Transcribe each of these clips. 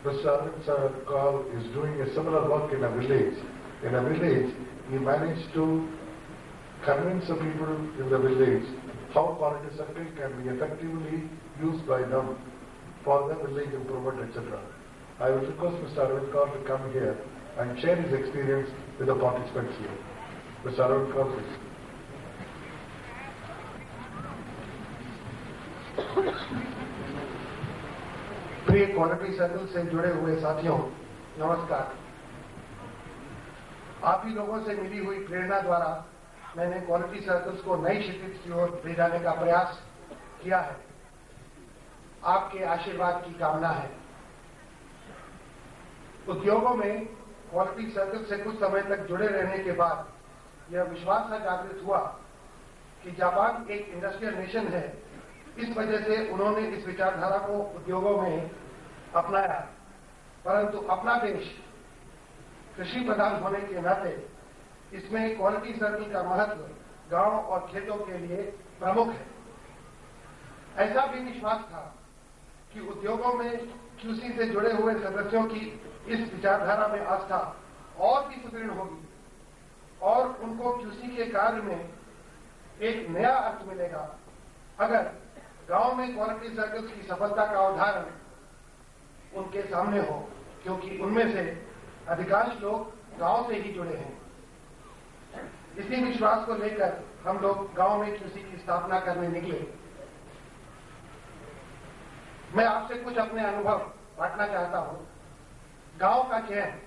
Mr. Arvind Kaul is doing a similar work in a village. In a village, he managed to convince the people in the village how quality circle can be effectively used by them for the village improvement, etc. I will request Mr. Arvind Kaul to come here and share his experience with the participants here. Mr. Arvind Kaul, please. प्रिय quality circle से जुड़े हुए साथियों, नमस्कार। आप ही लोगों से मिली हुई प्रेरणा द्वारा मैंने क्वालिटी सर्कल्स को नई क्षितिज की ओर ले जाने का प्रयास किया है। आपके आशीर्वाद की कामना है। उद्योगों में क्वालिटी सर्कल से कुछ समय तक जुड़े रहने के बाद यह विश्वास जागृत हुआ कि जापान एक इंडस्ट्रियल नेशन है। इस वजह से उन्होंने इस विचारधारा को उद्योगों में अपनाया, परंतु अपना देश कृषि प्रधान होने के नाते इसमें क्वालिटी सर्कल का महत्व गांव और खेतों के लिए प्रमुख है। ऐसा भी विश्वास था कि उद्योगों में क्यूसी से जुड़े हुए सदस्यों की इस विचारधारा में आस्था और भी सुदृढ़ होगी और उनको क्यूसी के कार्य में एक नया अर्थ मिलेगा अगर गांव में क्वालिटी सर्कल्स की सफलता का उदाहरण उनके सामने हो, क्योंकि उनमें से अधिकांश लोग गांव से ही जुड़े हैं। इसी विश्वास को लेकर हम लोग गांव में क्यूसी की स्थापना करने निकले। मैं आपसे कुछ अपने अनुभव बांटना चाहता हूं। गांव का चयन,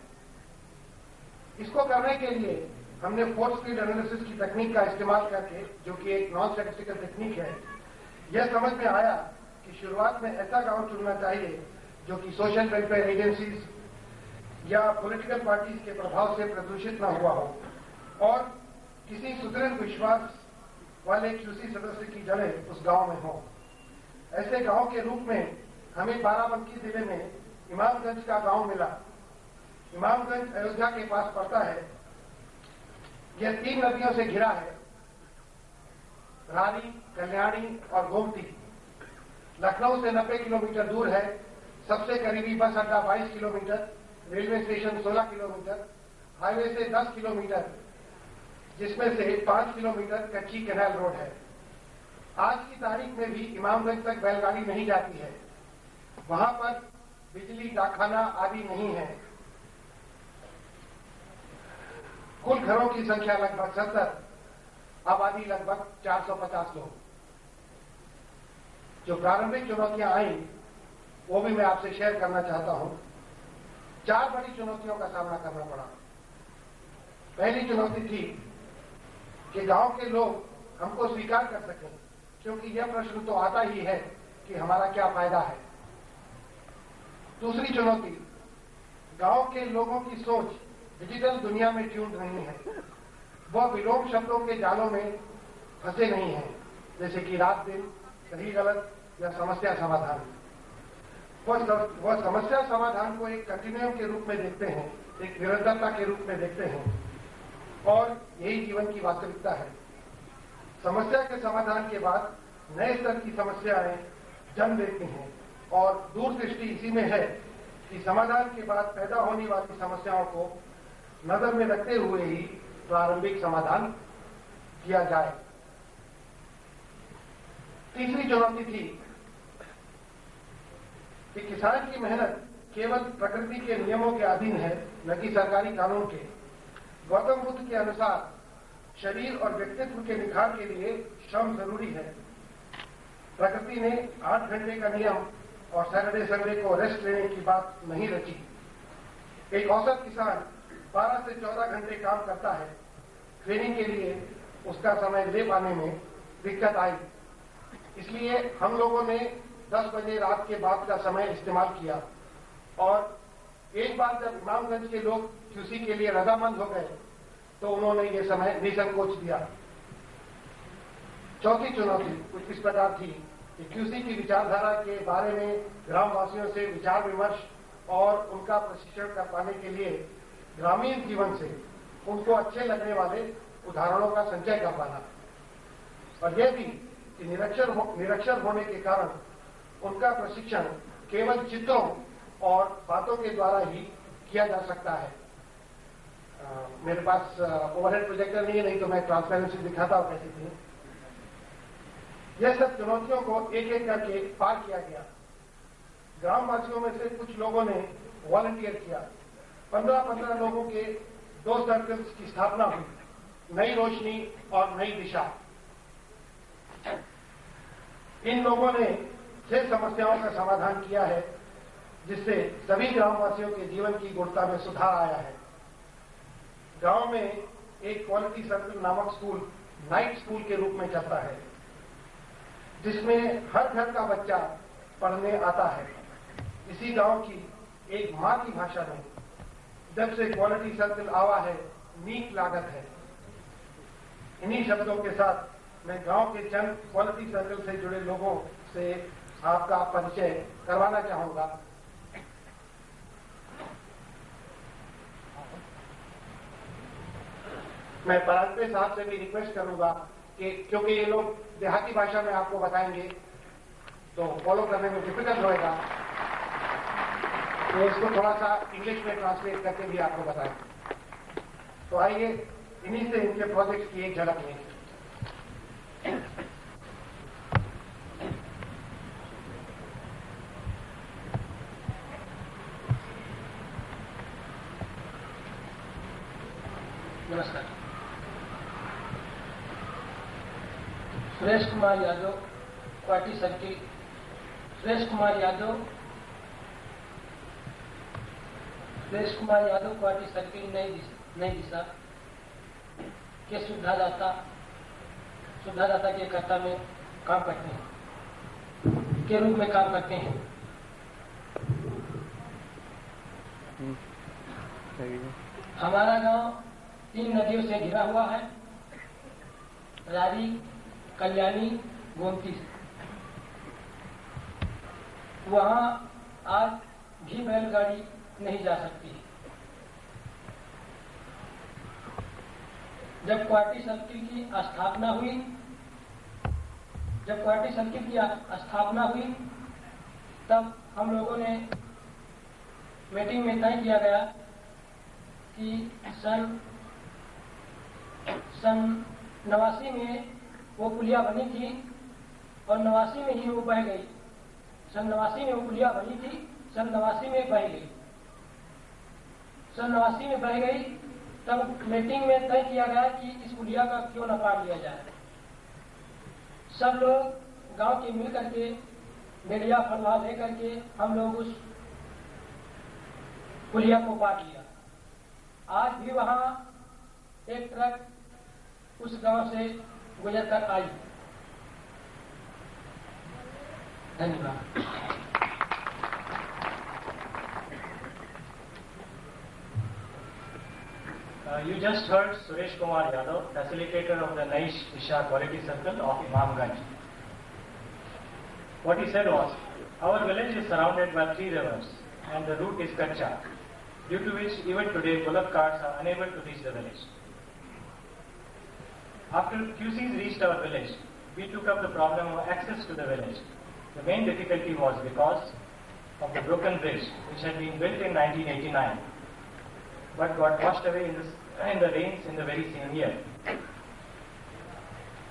इसको करने के लिए हमने फोर्स फील्ड एनालिसिस की तकनीक का इस्तेमाल करके, जो कि एक नॉन स्टैटिस्टिकल टेक्निक है, यह समझ में आया कि शुरुआत में ऐसा गांव चुनना चाहिए जो कि सोशल वेलफेयर एजेंसीज या पॉलिटिकल पार्टीज के प्रभाव से प्रदूषित न हुआ हो और किसी सुदृढ़ विश्वास वाले क्यूसी सदस्य की जड़ें उस गांव में हो। ऐसे गांव के रूप में हमें बाराबंकी जिले में इमामगंज का गांव मिला। इमामगंज अयोध्या के पास पड़ता है। यह 3 नदियों से घिरा है, रानी, कल्याणी और गोमती। लखनऊ से 90 किलोमीटर दूर है। सबसे करीबी बस अड्डा 22 kilometre, railway station 16 kilometre, highway से 10 किलोमीटर, जिसमें से 5 किलोमीटर कच्ची कैनाल रोड है। आज की तारीख में भी इमामगंज तक बैलगाड़ी नहीं जाती है। वहां पर बिजली, डाकखाना आदि नहीं है। कुल घरों की संख्या लगभग 70, आबादी लगभग 450 लोग। जो प्रारंभिक चुनौतियां आई वो भी मैं आपसे शेयर करना चाहता हूं। 4 बड़ी चुनौतियों का सामना करना पड़ा। पहली चुनौती थी कि गांव के लोग हमको स्वीकार कर सकें, क्योंकि यह प्रश्न तो आता ही है कि हमारा क्या फायदा है। दूसरी चुनौती, गांव के लोगों की सोच डिजिटल दुनिया में ट्यून्ड नहीं है। वह विलोम शब्दों के जालों में फंसे नहीं हैं, जैसे कि रात दिन, सही गलत या समस्या समाधान। वह समस्या समाधान को एक कंटिन्यूम के रूप में देखते हैं, एक निरंतरता के रूप में देखते हैं, और यही जीवन की वास्तविकता है। समस्या के समाधान के बाद नए स्तर की समस्याएं जन्म लेती हैं और दूरदृष्टि इसी में है कि समाधान के बाद पैदा होने वाली समस्याओं को नजर में रखते हुए ही प्रारंभिक समाधान किया जाए। तीसरी चुनौती थी कि किसान की मेहनत केवल प्रकृति के नियमों के अधीन है, न कि सरकारी कानून के। गौतम बुद्ध के अनुसार शरीर और व्यक्तित्व के निखार के लिए श्रम जरूरी है। प्रकृति ने 8 घंटे का नियम और सैटरडे संडे को रेस्ट लेने की बात नहीं रची। एक औसत किसान 12 से 14 घंटे काम करता है। ट्रेनिंग के लिए उसका समय ले पाने में दिक्कत आई, इसलिए हम लोगों ने 10 बजे रात के बाद का समय इस्तेमाल किया और एक बार जब इमामगंज के लोग क्यूसी के लिए रजामंद हो गए तो उन्होंने ये समय निसंकोच दिया। चौथी चुनौती कुछ इस प्रकार थी कि क्यूसी की विचारधारा के बारे में ग्रामवासियों से विचार विमर्श और उनका प्रशिक्षण कर पाने के लिए ग्रामीण जीवन से उनको अच्छे लगने वाले उदाहरणों का संचय कर पाना, और यह भी कि निरक्षर होने के कारण उनका प्रशिक्षण केवल चित्रों और बातों के द्वारा ही किया जा सकता है। मेरे पास ओवरहेड प्रोजेक्टर नहीं तो मैं ट्रांसपेरेंसी दिखाता हूं कैसी थी। यह सब चुनौतियों को एक एक करके पार किया गया। ग्रामवासियों में से कुछ लोगों ने वॉलंटियर किया। 15-15 लोगों के 2 सर्कल्स की स्थापना हुई। नई रोशनी और नई दिशा। इन लोगों ने 6 समस्याओं का समाधान किया है, जिससे सभी ग्रामवासियों के जीवन की गुणवत्ता में सुधार आया है। गांव में एक क्वालिटी सर्कल नामक स्कूल नाइट स्कूल के रूप में चलता है, जिसमें हर घर का बच्चा पढ़ने आता है। इसी गांव की एक मां की भाषा में जब से क्वालिटी सर्कल आवा है, नीक लागत है। इन्हीं शब्दों के साथ मैं गांव के चंद क्वालिटी सर्कल से जुड़े लोगों से आपका परिचय करवाना चाहूंगा। मैं परांजपे साहब से भी रिक्वेस्ट करूंगा कि क्योंकि ये लोग देहाती भाषा में आपको बताएंगे तो फॉलो करने में डिफिकल्ट होएगा, तो इसको थोड़ा सा इंग्लिश में ट्रांसलेट करके भी आपको बताएंगे। तो आइए इन्हीं से इनके प्रोजेक्ट की एक झलक लें। नमस्कार। Suresh Kumar Yadav, quality circle. Suresh Kumar Yadav quality circle नई दिशा के सुधारदाता के कर्ता में काम करते हैं, के रूप में काम करते हैं। हमारा गांव 3 नदियों से घिरा हुआ है, रारी, कल्याणी, गोमती। वहां आज भी बैलगाड़ी नहीं जा सकती। जब क्वालिटी सर्किल की स्थापना हुई तब हम लोगों ने मीटिंग में तय किया गया कि सन 89 में वो पुलिया बनी थी और 89 में ही वो बह गई। सन 89 में वो पुलिया बनी थी, सन 89 में बह गई। सन 89 में बह गई तब मीटिंग में तय किया गया कि इस पुलिया का क्यों न पार लिया जाए। सब लोग गांव के मिल करके बेड़िया फलवा लेकर के हम लोग उस पुलिया को पार लिया। आज भी वहां एक ट्रक उस गांव से गुजर कर आई। धन्यवाद। You just heard Suresh Kumar Yadav, facilitator of the Naish Isha Quality Circle of Imamganj. What he said was, our village is surrounded by 3 rivers and the route is Kacha, due to which even today bullock carts are unable to reach the village. After QCs reached our village, we took up the problem of access to the village. The main difficulty was because of the broken bridge which had been built in 1989 but got washed away in the rains in the very same year.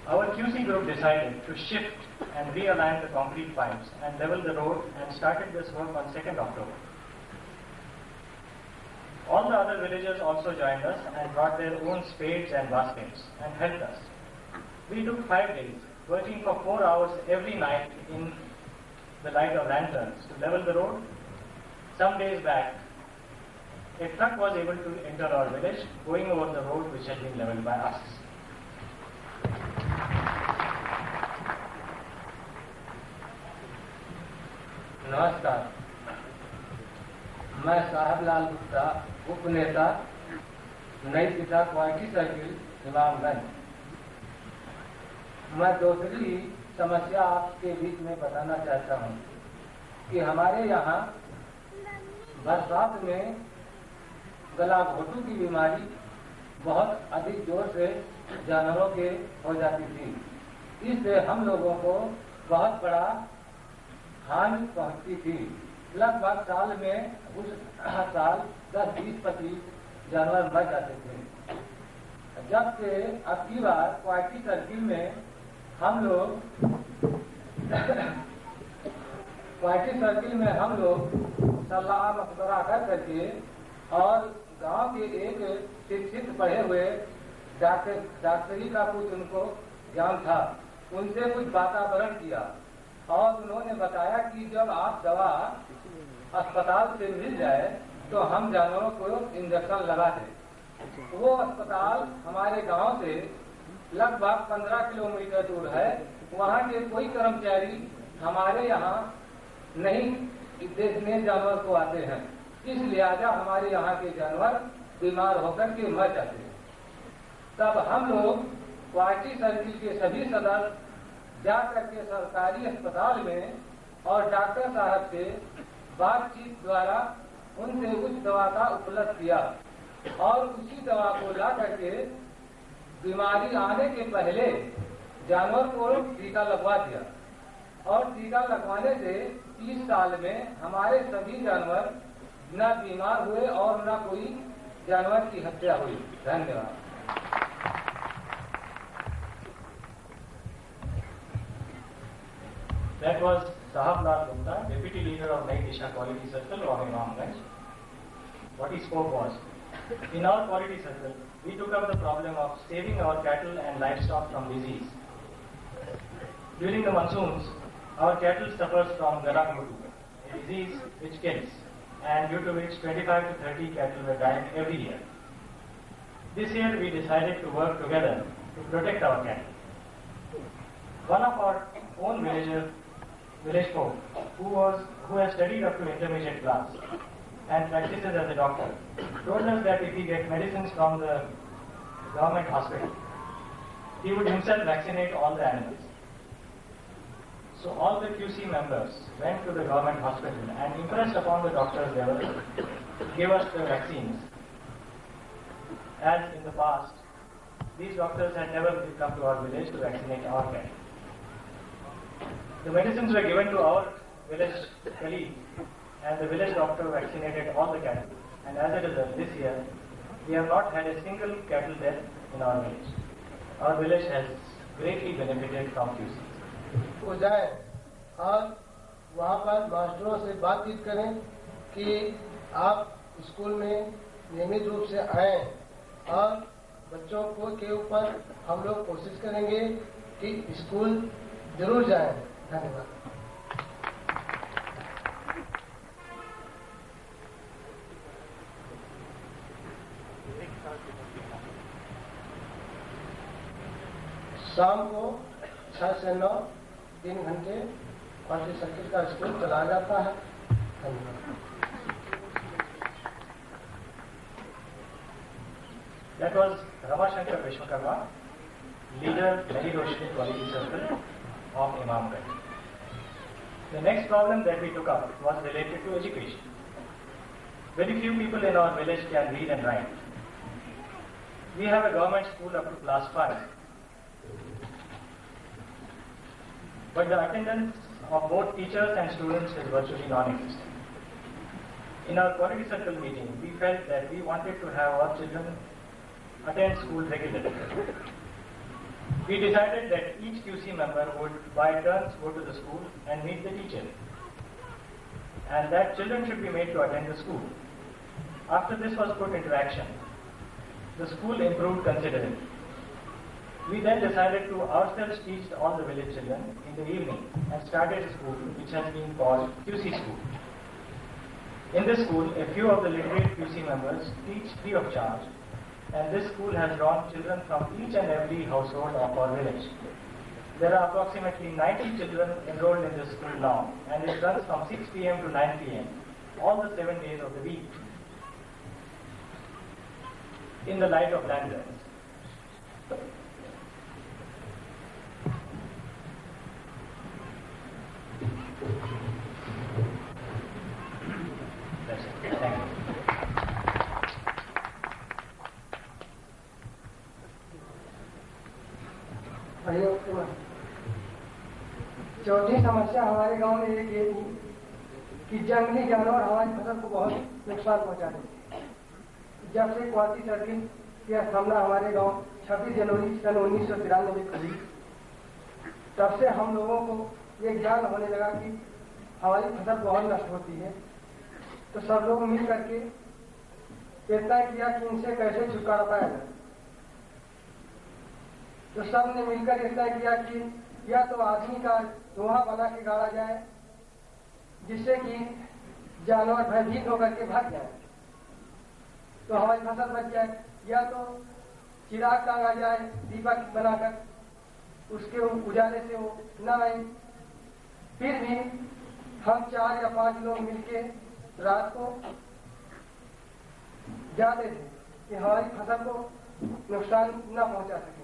Our QC group decided to shift and realign the concrete pipes and level the road and started this work on 2nd October. All the other villagers also joined us and brought their own spades and baskets and helped us. We took 5 days, working for 4 hours every night in the light of lanterns to level the road. Some days back, a truck was able to enter our village, going over the road which had been leveled by us. नमस्कार, मैं साहबलाल गुप्ता, उपनेता नई दिशा quality circle Imamganj. मैं दूसरी समस्या आपके बीच में बताना चाहता हूँ कि हमारे यहाँ बरसात में गला घोटू की बीमारी बहुत अधिक जोर से जानवरों के हो जाती थी। इससे हम लोगों को बहुत बड़ा हानि पहुंचती थी। लगभग साल में उस साल 10-20-25 जानवर मर जाते थे। जब से अब की बार क्वालिटी सर्किल में हम लोग सलाह मशवरा कर करके और गांव के एक शिक्षित पढ़े हुए डॉक्टरी का कुछ उनको ज्ञान था, उनसे कुछ वातावरण किया और उन्होंने बताया कि जब आप दवा अस्पताल से मिल जाए तो हम जानवरों को इंजेक्शन लगा दें। वो अस्पताल हमारे गांव से लगभग 15 किलोमीटर दूर है। वहाँ के कोई कर्मचारी हमारे यहाँ नहीं देखने जानवर को आते हैं, इस लिहाजा हमारे यहाँ के जानवर बीमार होकर के मर जाते हैं। तब हम लोग क्वालिटी सर्किल के सभी सदस्य जा करके सरकारी अस्पताल में और डॉक्टर साहब से बातचीत द्वारा उनसे उस दवा का उपलब्ध किया और उसी दवा को ला करके बीमारी आने के पहले जानवर को टीका लगवा दिया और टीका लगवाने से 30 साल में हमारे सभी जानवर न बीमार हुए और न कोई जानवर की हत्या हुई। धन्यवाद। That was Sahab Lal Gupta, Deputy Leader of Nai Disha Quality Circle of Imamganj. What he spoke was, in our quality circle, we took up the problem of saving our cattle and livestock from disease. During the monsoons, our cattle suffers from Galagudu, a disease which kills, and due to which 25 to 30 cattle were dying every year. This year we decided to work together to protect our cattle. One of our own village folk, who has studied up to intermediate class and practices as a doctor, told us that if he get medicines from the government hospital, he would himself vaccinate all the animals. So all the QC members went to the government hospital and impressed upon the doctor's level, gave us the vaccines. As in the past, these doctors had never come to our village to vaccinate our cattle. The medicines were given to our village colleague, and the village doctor vaccinated all the cattle. And as a result, this year, we have not had a single cattle death in our village. Our village has greatly benefited from QC. हो जाए और वहाँ पर मास्टरों से बातचीत करें कि आप स्कूल में नियमित रूप से आएं और बच्चों को के ऊपर हम लोग कोशिश करेंगे कि स्कूल जरूर जाएं। धन्यवाद। शाम को 6 से 9 3 घंटे क्वालिटी सर्किल का स्कूल चलाया जाता है। धन्यवाद। That was Ramashankar Vishwakarma, leader Nahi Roshni Quality Circle of Imamganj. The next problem that we took up was related to education. Very few people in our village can read and write. We have a government school up to class 5. But the attendance of both teachers and students is virtually non-existent. In our quality circle meeting, we felt that we wanted to have our children attend school regularly. We decided that each QC member would by turns go to the school and meet the teacher, and that children should be made to attend the school. After this was put into action, the school improved considerably. We then decided to ourselves teach all the village children in the evening and started a school which has been called QC School. In this school, a few of the literate QC members teach free of charge, and this school has drawn children from each and every household of our village. There are approximately 90 children enrolled in this school now, and it runs from 6 p.m. to 9 p.m. all the 7 days of the week in the light of lanterns. That's it. Thank you. चौथी समस्या हमारे गांव में एक ये थी कि जंगली जानवर हमारी फसल को बहुत नुकसान पहुंचा देते हैं। जब से क्वालिटी सर्किल की स्थापना हमारे गांव 26 जनवरी सन 1993 में हुई, तब से हम लोगों को ये ज्ञान होने लगा कि हमारी फसल बहुत नष्ट होती है। तो सब लोग मिल करके तय किया कि इनसे कैसे छुटकारा पाया जाए। तो सब ने मिलकर तय किया कि या तो आदमी का लोहा बना के गाड़ा जाए जिससे कि जानवर भयभीत होकर के भाग जाए तो हमारी फसल बच जाए, या तो चिराग टांगा जाए दीपक बनाकर, उसके उजाले से वो न आए। फिर भी हम 4 या 5 लोग मिलके रात को जाते थे कि हमारी फसल को नुकसान न पहुंचा सके,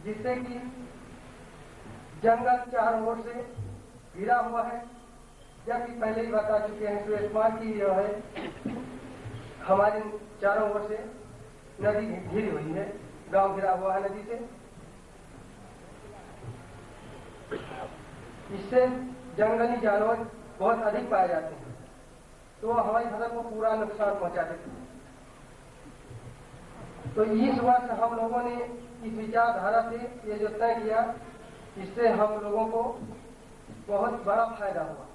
जिससे कि जंगल चारों ओर से घिरा हुआ है। जबकि पहले ही बता चुके हैं सुरेश कुमार की जो है हमारे चारों ओर से नदी घिरी हुई है, गांव घिरा हुआ है नदी से। इससे जंगली जानवर बहुत अधिक पाए जाते हैं, तो हमारी फसल को पूरा नुकसान पहुंचा देते हैं। तो इस वर्ष हम लोगों ने इस विचारधारा से ये जो तय किया, इससे हम लोगों को बहुत बड़ा फायदा हुआ।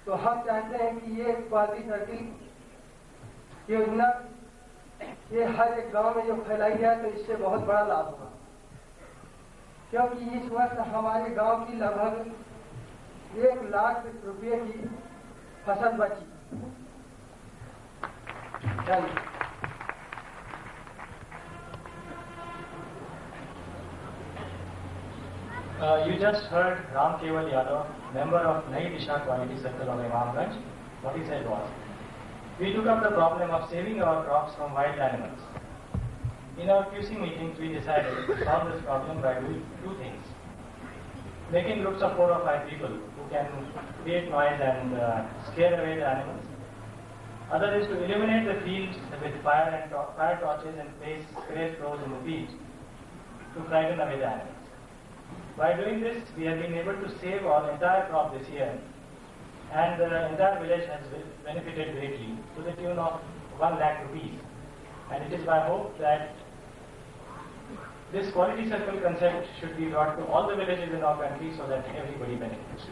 तो हम चाहते हैं कि ये क्वालिटी सर्किल योजना ये हर एक गांव में जो फैलाई जाए तो इससे बहुत बड़ा लाभ होगा, क्योंकि इस वर्ष हमारे गांव की लगभग 1 लाख रुपये की फसल बची। You just heard Ram Keval Yadav, member of Nai Disha Quality Circle of Imamganj. What he said was, we took up the problem of saving our crops from wild animals. In our QC meetings, we decided to solve this problem by doing 2 things. Making groups of 4 or 5 people who can create noise and scare away the animals. Other is to illuminate the fields with fire torches and place scarecrows in the fields to frighten away the animals. By doing this, we have been able to save our entire crop this year, and the entire village has benefited greatly to the tune of 1 lakh rupees. And it is my hope that this quality circle concept should be brought to all the villages in our country so that everybody benefits.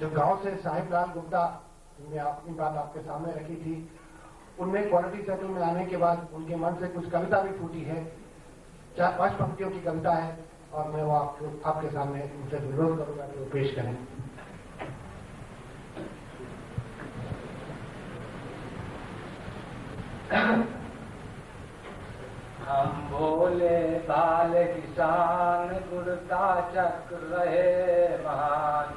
जो गांव से साहिब लाल गुप्ता ने अपनी बात आपके सामने रखी थी, उनमें क्वालिटी सर्कल में आने के बाद उनके मन से कुछ कविता भी फूटी है। 4-5 पंक्तियों की कविता है और मैं वो आपके सामने उनसे अनुरोध करूंगा कि वो पेश करें। हम भोले बाल किसान गुरता चक्र रहे महान।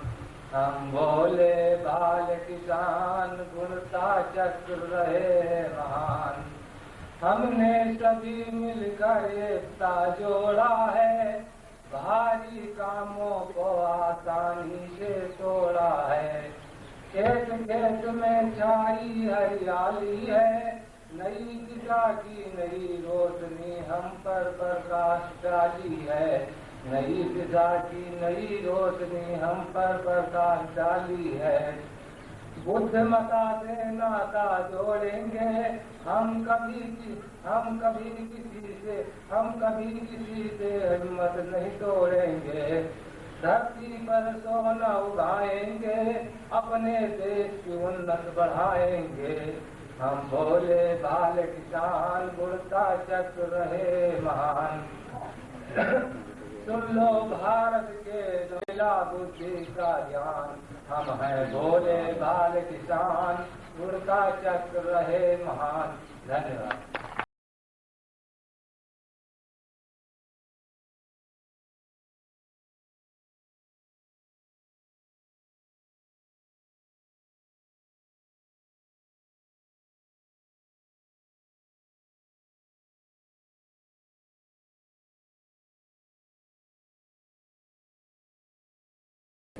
हम भोले बाल किसान गुरता चक्र रहे महान। हमने सभी मिलकर एकता जोड़ा है, भारी कामों को आसानी से तोड़ा है। खेत खेत में छाई हरियाली है, नई दिशा की नई रोशनी हम पर प्रकाश डाली है। नई दिशा की नई रोशनी हम पर प्रकाश डाली है। बुद्ध मता से नाता जोड़ेंगे, हम कभी किसी से हिम्मत नहीं तोड़ेंगे। धरती पर सोना उगाएंगे, अपने देश की उन्नत बढ़ाएंगे। हम भोले बाल किसान गुरता चक्र रहे महान। सुन लो भारत के मिला बुद्धि का ज्ञान, हम हैं भोले बाल किसान गुरता चक्र रहे महान। धन्यवाद।